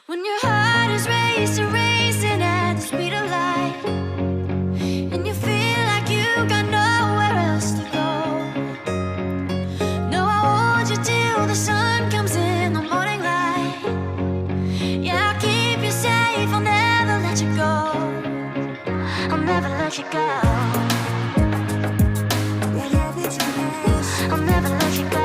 When your heart is racing, racing at the speed of light, and you feel like you got nowhere else to go. No, I'll hold you till the sun comes in the morning light. Yeah, I'll keep you safe, I'll never let you go. I'll never let you go. I'll never let you go.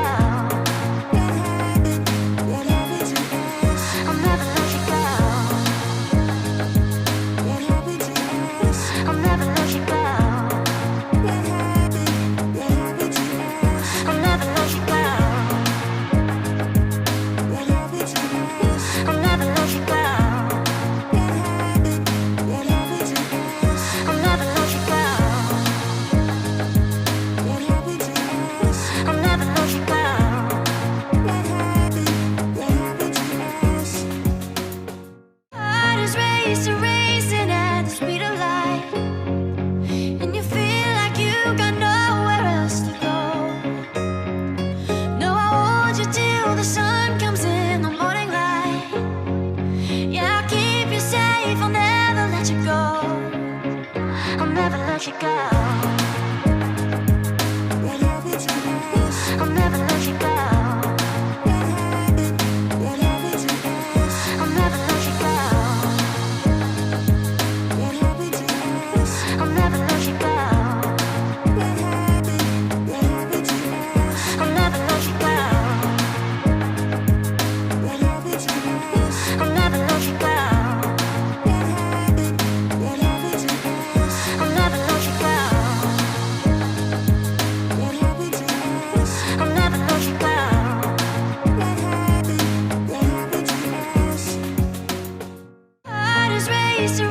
Racing at the speed of light, and you feel like you got nowhere else to go. No, I'll hold you till the sun comes in the morning light. Yeah, I'll keep you safe, I'll never let you go. I'll never let you go. I'll never let you go.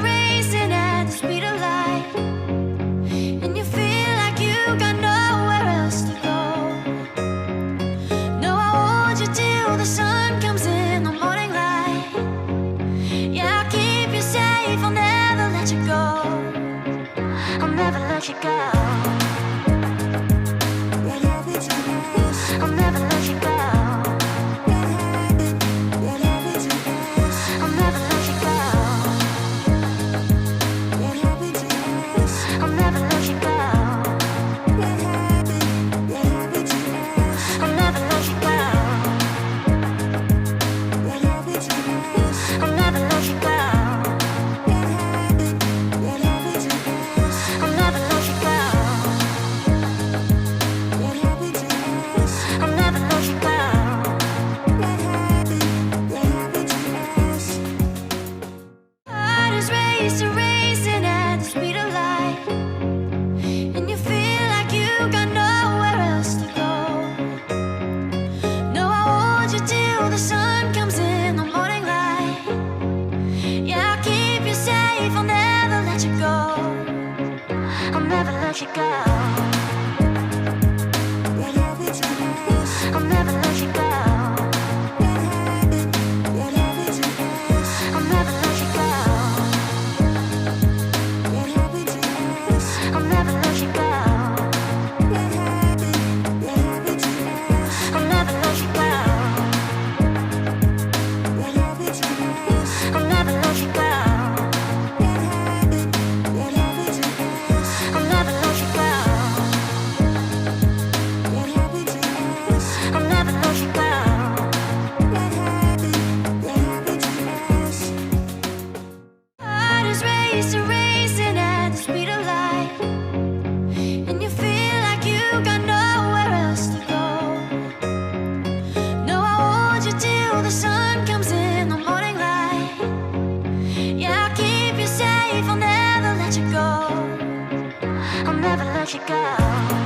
Racing at the speed of light, and you feel like you got nowhere else to go. No, I'll hold you till the sun comes in the morning light. Yeah, I'll keep you safe, I'll never let you go. I'll never let you go. I'll never let you go. Racing at the speed of light, and you feel like you got nowhere else to go. No, I'll hold you till the sun comes in the morning light. Yeah, I'll keep you safe, I'll never let you go. I'll never let you go. I'll never let you go. Racing at the speed of light, and you feel like you got nowhere else to go. No, I'll hold you till the sun comes in the morning light. Yeah, I'll keep you safe, I'll never let you go. I'll never let you go.